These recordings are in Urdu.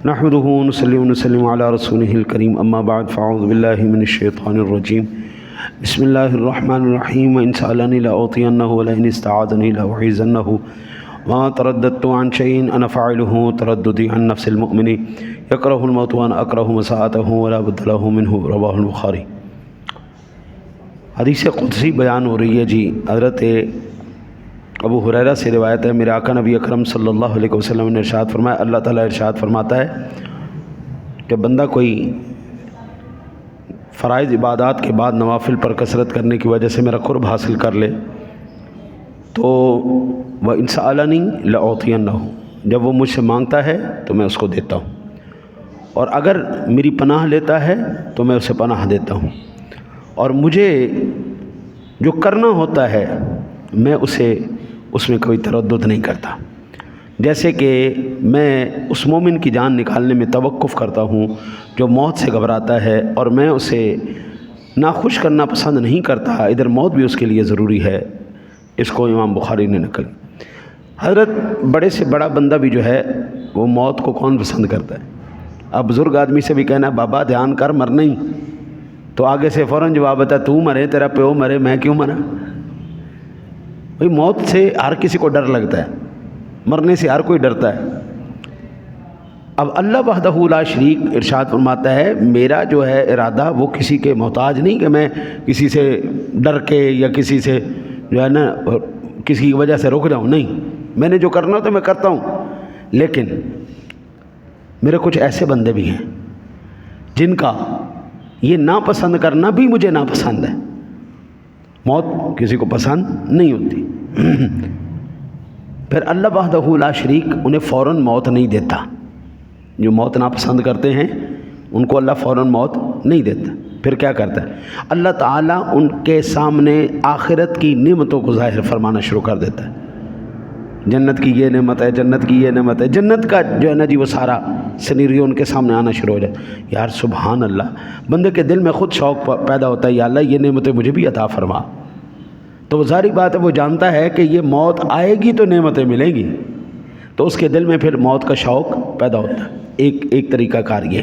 نحمده ونصلي ونسلم على رسوله الكريم اما بعد فاعوذ بالله من الشيطان الرجيم بسم الله الرحمن الرحيم وإن سألني لأعطينه ولئن استعاذني لأعيذنه وما ترددت عن شيء أنا فاعله ترددي عن نفس المؤمن يكره الموت وأنا أكره مساءته ولا بد له منه رواه البخاری۔ حدیث قدسی بیان ہو رہی ہے جی۔ حضرت ابو ہریرہ سے روایت ہے، میرے آقا نبی اکرم صلی اللہ علیہ وسلم نے ارشاد فرمایا، اللہ تعالیٰ ارشاد فرماتا ہے کہ بندہ کوئی فرائض عبادات کے بعد نوافل پر کثرت کرنے کی وجہ سے میرا قرب حاصل کر لے تو وَإِنْ سَأَلَنِي لَأُعْطِيَنَّهُ، جب وہ مجھ سے مانگتا ہے تو میں اس کو دیتا ہوں، اور اگر میری پناہ لیتا ہے تو میں اسے پناہ دیتا ہوں، اور مجھے جو کرنا ہوتا ہے میں اس میں کوئی تردد نہیں کرتا۔ جیسے کہ میں اس مومن کی جان نکالنے میں توقف کرتا ہوں جو موت سے گھبراتا ہے، اور میں اسے ناخوش کرنا پسند نہیں کرتا، ادھر موت بھی اس کے لیے ضروری ہے۔ اس کو امام بخاری نے نقل۔ حضرت بڑے سے بڑا بندہ بھی جو ہے وہ موت کو کون پسند کرتا ہے؟ اب بزرگ آدمی سے بھی کہنا ہے بابا دھیان کر، مرنا ہی، تو آگے سے فوراً جواب آتا ہے تو مرے، تیرا پیو مرے، میں کیوں مرا؟ بھئی موت سے ہر کسی کو ڈر لگتا ہے، مرنے سے ہر کوئی ڈرتا ہے۔ اب اللہ وحدہ لا شریک ارشاد فرماتا ہے میرا جو ہے ارادہ وہ کسی کے محتاج نہیں کہ میں کسی سے ڈر کے یا کسی سے جو ہے نا کسی کی وجہ سے رک جاؤں، نہیں، میں نے جو کرنا تو میں کرتا ہوں، لیکن میرے کچھ ایسے بندے بھی ہیں جن کا یہ ناپسند کرنا بھی مجھے ناپسند ہے۔ موت کسی کو پسند نہیں ہوتی، پھر اللہ وحدہ لا شریک انہیں فوراً موت نہیں دیتا۔ جو موت ناپسند کرتے ہیں ان کو اللہ فوراً موت نہیں دیتا، پھر کیا کرتا ہے؟ اللہ تعالیٰ ان کے سامنے آخرت کی نعمتوں کو ظاہر فرمانا شروع کر دیتا ہے۔ جنت کی یہ نعمت ہے، جنت کی یہ نعمت ہے، جنت کا جو ہے نا جی وہ سارا سینیریو ان کے سامنے آنا شروع ہو جائے۔ یار سبحان اللہ، بندے کے دل میں خود شوق پیدا ہوتا ہے یا اللہ یہ نعمتیں مجھے بھی عطا فرما۔ تو وہ ظاہری بات ہے وہ جانتا ہے کہ یہ موت آئے گی تو نعمتیں ملیں گی، تو اس کے دل میں پھر موت کا شوق پیدا ہوتا ہے۔ ایک طریقہ کار یہ۔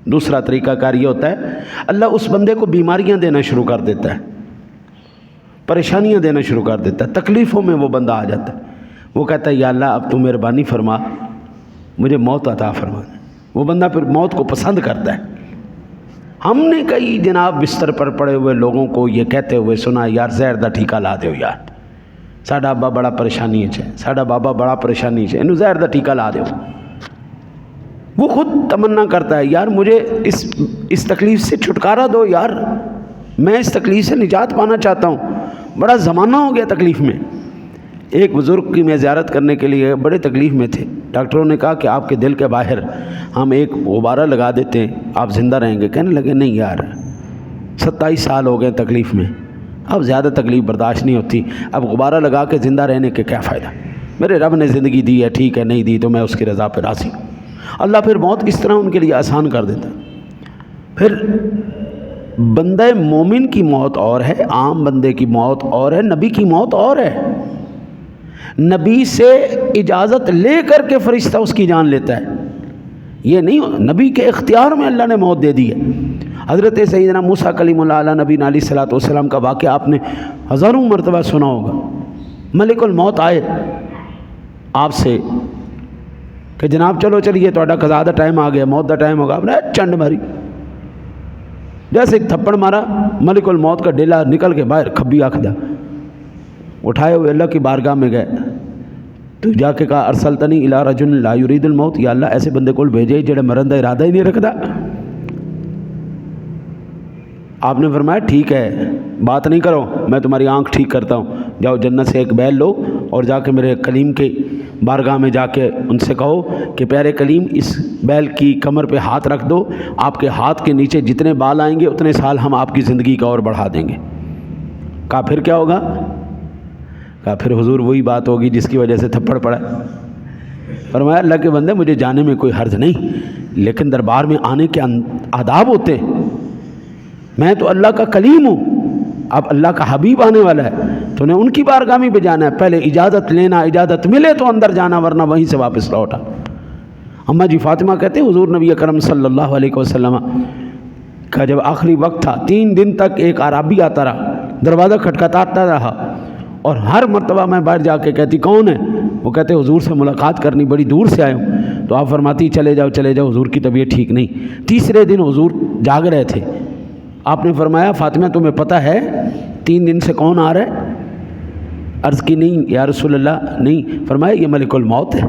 دوسرا طریقہ کار یہ ہوتا ہے اللہ اس بندے کو بیماریاں دینا شروع کر دیتا ہے، پریشانیاں دینا شروع کر دیتا ہے، تکلیفوں میں وہ بندہ آ جاتا ہے۔ وہ کہتا ہے یا اللہ اب تو مہربانی فرما، مجھے موت عطا فرما۔ وہ بندہ پھر موت کو پسند کرتا ہے۔ ہم نے کئی جناب بستر پر پڑے ہوئے لوگوں کو یہ کہتے ہوئے سنا یار زہر دا ٹھیکہ لا دیو یار، ساڈا ابا بڑا پریشانی ہے، ساڈا بابا بڑا پریشانی ہے، انہوں زہر دا ٹھیکہ لا دیو۔ وہ خود تمنا کرتا ہے یار مجھے اس تکلیف سے چھٹکارا دو یار، میں اس تکلیف سے نجات پانا چاہتا ہوں، بڑا زمانہ ہو گیا تکلیف میں۔ ایک بزرگ کی میں زیارت کرنے کے لیے بڑے تکلیف میں تھے، ڈاکٹروں نے کہا کہ آپ کے دل کے باہر ہم ایک غبارہ لگا دیتے ہیں آپ زندہ رہیں گے۔ کہنے لگے نہیں یار 27 سال ہو گئے تکلیف میں، اب زیادہ تکلیف برداشت نہیں ہوتی، اب غبارہ لگا کے زندہ رہنے کے کیا فائدہ؟ میرے رب نے زندگی دی ہے، ٹھیک ہے، نہیں دی تو میں اس کی رضا پہ راضی ہوں۔ اللہ پھر موت اس طرح ان کے لیے آسان کر دیتا ہے۔ پھر بندہ مومن کی موت اور ہے، عام بندے کی موت اور ہے، نبی کی موت اور ہے۔ نبی سے اجازت لے کر کے فرشتہ اس کی جان لیتا ہے، یہ نہیں نبی کے اختیار میں اللہ نے موت دے دی ہے۔ حضرت سیدنا موسیٰ کلیم اللہ علیہ نبی علیہ الصلوۃ والسلام کا واقعہ آپ نے ہزاروں مرتبہ سنا ہوگا۔ ملک الموت آئے آپ سے کہ جناب چلو چلیے تھوڑا قضاء دا ٹائم آ گیا، موت دا ٹائم ہوگا، آپ نے چنڈ ماری، جیسے ایک تھپڑ مارا، ملک الموت کا ڈیلا نکل کے باہر کھبی آنکھ دا، اٹھائے ہوئے اللہ کی بارگاہ میں گئے تو جا کے کہا ارسلتنی الی رجل لا یرید الموت، یا اللہ ایسے بندے کو بھیجے جڑے مرن دا ارادہ ہی نہیں رکھدا۔ آپ نے فرمایا ٹھیک ہے بات نہیں کرو، میں تمہاری آنکھ ٹھیک کرتا ہوں، جاؤ جنت سے ایک بیل لو اور جا کے میرے کلیم کے بارگاہ میں جا کے ان سے کہو کہ پیارے کلیم اس بیل کی کمر پہ ہاتھ رکھ دو، آپ کے ہاتھ کے نیچے جتنے بال آئیں گے اتنے سال ہم آپ کی زندگی کا اور بڑھا دیں گے۔ کہا پھر کیا ہوگا؟ کہا پھر حضور وہی بات ہوگی جس کی وجہ سے تھپڑ پڑا۔ فرمایا اللہ کے بندے مجھے جانے میں کوئی حرج نہیں، لیکن دربار میں آنے کے آداب ہوتے ہیں، میں تو اللہ کا کلیم ہوں، اب اللہ کا حبیب آنے والا ہے تو نے ان کی بارگاہ میں بھی جانا ہے، پہلے اجازت لینا، اجازت ملے تو اندر جانا ورنہ وہیں سے واپس لوٹا۔ اماں جی فاطمہ کہتے ہیں حضور نبی اکرم صلی اللہ علیہ وسلم کا جب آخری وقت تھا 3 دن تک ایک عرابی آتا رہا، دروازہ کھٹکھٹاتا رہا، اور ہر مرتبہ میں باہر جا کے کہتی کون ہے؟ وہ کہتے حضور سے ملاقات کرنی، بڑی دور سے آئے ہوں۔ تو آپ فرماتی چلے جاؤ چلے جاؤ، حضور کی طبیعت ٹھیک نہیں۔ تیسرے دن حضور جاگ رہے تھے، آپ نے فرمایا فاطمہ تمہیں پتہ ہے 3 دن سے کون آ رہا ہے؟ عرض کی نہیں یا رسول اللہ نہیں۔ فرمایا یہ ملک الموت ہے،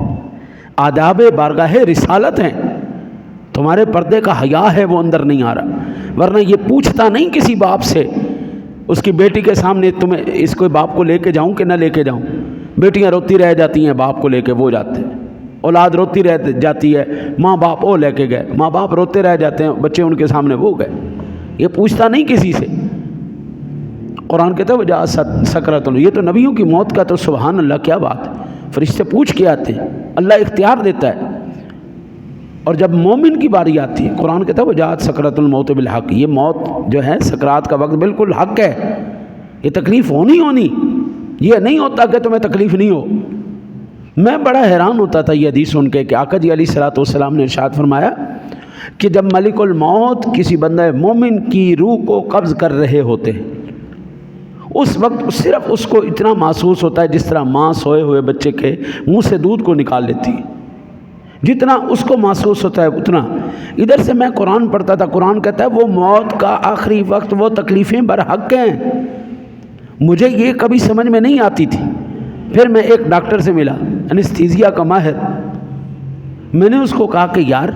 آداب بارگاہ رسالت ہیں، تمہارے پردے کا حیا ہے وہ اندر نہیں آ رہا، ورنہ یہ پوچھتا نہیں کسی باپ سے اس کی بیٹی کے سامنے تمہیں اس کو باپ کو لے کے جاؤں کہ نہ لے کے جاؤں۔ بیٹیاں روتی رہ جاتی ہیں باپ کو لے کے وہ جاتے ہیں، اولاد روتی رہ جاتی ہے ماں باپ وہ لے کے گئے، ماں باپ روتے رہ جاتے ہیں بچے ان کے سامنے وہ گئے، یہ پوچھتا نہیں کسی سے۔ قرآن کہتا ہے وجاء سکرۃ الموت، یہ تو نبیوں کی موت کا تو سبحان اللہ کیا بات ہے، فرشتے پوچھ کے آتے ہیں، اللہ اختیار دیتا ہے۔ اور جب مومن کی باری آتی ہے قرآن کہتا ہے وجاء سکرۃ الموت بالحق، یہ موت جو ہے سکرات کا وقت بالکل حق ہے، یہ تکلیف ہونی، یہ نہیں ہوتا کہ تمہیں تکلیف نہیں ہو۔ میں بڑا حیران ہوتا تھا یہ حدیث سن کے کہ آقا جی علیہ الصلوۃ والسلام نے ارشاد فرمایا کہ جب ملک الموت کسی بندہ مومن کی روح کو قبض کر رہے ہوتے ہیں، اس وقت صرف اس کو اتنا محسوس ہوتا ہے جس طرح ماں سوئے ہوئے بچے کے منہ سے دودھ کو نکال لیتی ہے، جتنا اس کو محسوس ہوتا ہے اتنا۔ ادھر سے میں قرآن پڑھتا تھا، قرآن کہتا ہے وہ موت کا آخری وقت وہ تکلیفیں برحق ہیں، مجھے یہ کبھی سمجھ میں نہیں آتی تھی۔ پھر میں ایک ڈاکٹر سے ملا انستھیزیا کا ماہر، میں نے اس کو کہا کہ یار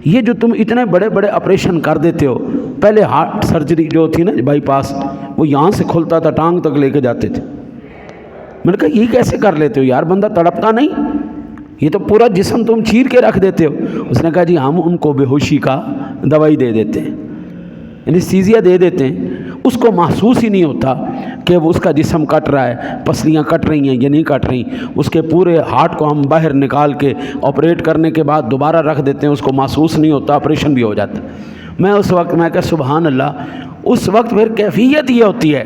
یہ جو تم اتنے بڑے بڑے آپریشن کر دیتے ہو، پہلے ہارٹ سرجری جو تھی نا بائی پاس، وہ یہاں سے کھلتا تھا ٹانگ تک لے کے جاتے تھے، میں نے کہا یہ کیسے کر لیتے ہو یار، بندہ تڑپتا نہیں، یہ تو پورا جسم تم چیر کے رکھ دیتے ہو۔ اس نے کہا جی ہم ان کو بے ہوشی کا دوائی دے دیتے ہیں، انستھیزیا دے دیتے ہیں، اس کو محسوس ہی نہیں ہوتا کہ وہ اس کا جسم کٹ رہا ہے، پسلیاں کٹ رہی ہیں یا نہیں کٹ رہی، اس کے پورے ہارٹ کو ہم باہر نکال کے آپریٹ کرنے کے بعد دوبارہ رکھ دیتے ہیں، اس کو محسوس نہیں ہوتا، آپریشن بھی ہو جاتا ہے۔ میں اس وقت میں کہا سبحان اللہ، اس وقت پھر کیفیت یہ ہوتی ہے،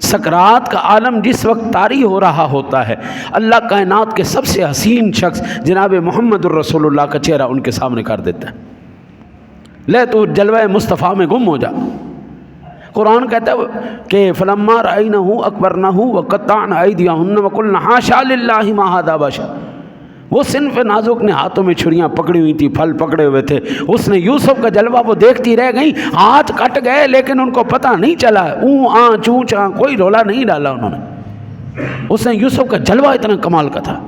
سکرات کا عالم جس وقت طاری ہو رہا ہوتا ہے، اللہ کائنات کے سب سے حسین شخص جناب محمد الرسول اللہ کا چہرہ ان کے سامنے کر دیتا ہے، لے تو جلوہ مصطفیٰ میں گم ہو جا۔ قرآن کہتا ہے کہ فلما رأینہ اکبرنہ وقطعن ایدیہن وقلن حاشا للہ ما ھذا بشر، وہ صنف نازک نے ہاتھوں میں چھریاں پکڑی ہوئی تھی، پھل پکڑے ہوئے تھے، اس نے یوسف کا جلوہ وہ دیکھتی رہ گئی، ہاتھ کٹ گئے لیکن ان کو پتہ نہیں چلا، اوں آں چوں چاں کوئی رولا نہیں ڈالا انہوں نے، اس نے یوسف کا جلوہ اتنا کمال کا تھا۔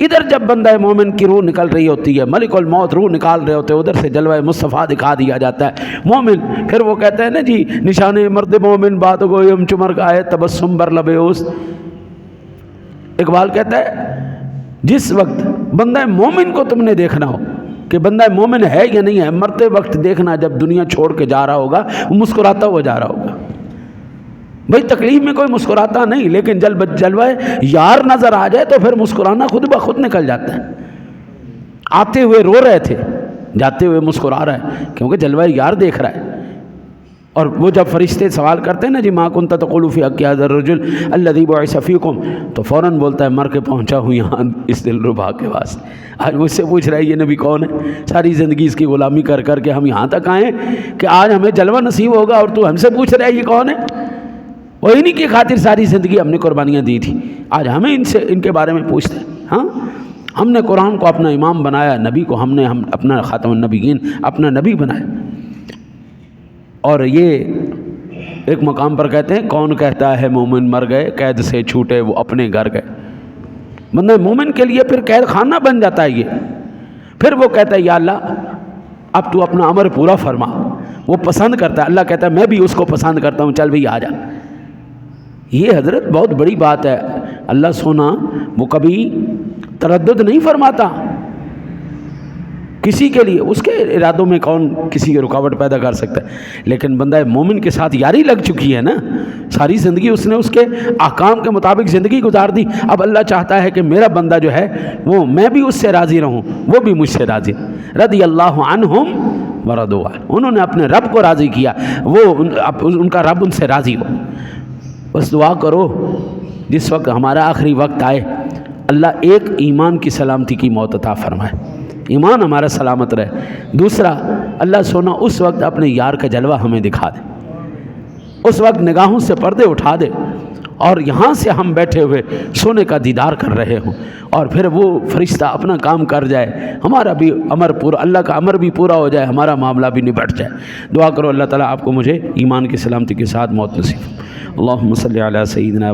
ادھر جب بندہ مومن کی روح نکل رہی ہوتی ہے، ملک الموت روح نکال رہے ہوتے ہیں، ادھر سے جلوہ مصطفیٰ دکھا دیا جاتا ہے مومن، پھر وہ کہتے ہیں نا جی نشان مرد مومن بات گویم چمر کا ہے تبسم بر لب اوست۔ اقبال کہتا ہے جس وقت بندہ مومن کو تم نے دیکھنا ہو کہ بندہ مومن ہے یا نہیں ہے، مرتے وقت دیکھنا جب دنیا چھوڑ کے جا رہا ہوگا، وہ مسکراتا ہوا جا رہا ہوگا۔ بھئی تکلیف میں کوئی مسکراتا نہیں، لیکن جلوہ یار نظر آ جائے تو پھر مسکرانا خود بخود نکل جاتا ہے۔ آتے ہوئے رو رہے تھے، جاتے ہوئے مسکرا رہا ہے، کیونکہ جلوہ یار دیکھ رہا ہے۔ اور وہ جب فرشتے سوال کرتے ہیں نا جی ما کنت تقول فی حق ھذا الرجل الذی بعث فیکم، تو فوراً بولتا ہے مر کے پہنچا ہوں یہاں اس دل ربا کے واسطے۔ آج مجھ سے پوچھ رہا ہے یہ نبی کون ہے، ساری زندگی اس کی غلامی کر کر کے ہم یہاں تک آئے کہ آج ہمیں جلوہ نصیب ہوگا، اور تو ہم سے پوچھ رہا ہے یہ کون ہے؟ وہ انہی کی خاطر ساری زندگی ہم نے قربانیاں دی تھی، آج ہمیں ان کے بارے میں پوچھتے ہیں۔ ہاں ہم نے قرآن کو اپنا امام بنایا، نبی کو ہم اپنا خاتم النبیین اپنا نبی بنایا۔ اور یہ ایک مقام پر کہتے ہیں کون کہتا ہے مومن مر گئے، قید سے چھوٹے وہ اپنے گھر گئے۔ بندہ مومن کے لیے پھر قید خانہ بن جاتا ہے یہ، پھر وہ کہتا ہے یا اللہ اب تو اپنا امر پورا فرما، وہ پسند کرتا ہے، اللہ کہتا ہے میں بھی اس کو پسند کرتا ہوں، چل بھئی آ جا۔ یہ حضرت بہت بڑی بات ہے، اللہ سونا وہ کبھی تردد نہیں فرماتا کسی کے لیے، اس کے ارادوں میں کون کسی کی رکاوٹ پیدا کر سکتا ہے، لیکن بندہ مومن کے ساتھ یاری لگ چکی ہے نا، ساری زندگی اس نے اس کے احکام کے مطابق زندگی گزار دی، اب اللہ چاہتا ہے کہ میرا بندہ جو ہے وہ میں بھی اس سے راضی رہوں، وہ بھی مجھ سے راضی، رضی اللہ عنہم ورضوا عنہ، انہوں نے اپنے رب کو راضی کیا، وہ ان کا رب ان سے راضی ہو۔ بس دعا کرو جس وقت ہمارا آخری وقت آئے اللہ ایک ایمان کی سلامتی کی موت عطا فرمائے، ایمان ہمارا سلامت رہے۔ دوسرا اللہ سونا اس وقت اپنے یار کا جلوہ ہمیں دکھا دے، اس وقت نگاہوں سے پردے اٹھا دے اور یہاں سے ہم بیٹھے ہوئے سونے کا دیدار کر رہے ہوں، اور پھر وہ فرشتہ اپنا کام کر جائے، ہمارا بھی امر پورا، اللہ کا امر بھی پورا ہو جائے، ہمارا معاملہ بھی نبٹ جائے۔ دعا کرو اللہ تعالیٰ آپ کو مجھے ایمان کی سلامتی کے ساتھ موت نصیب۔ اللہم صلی علی سیدنا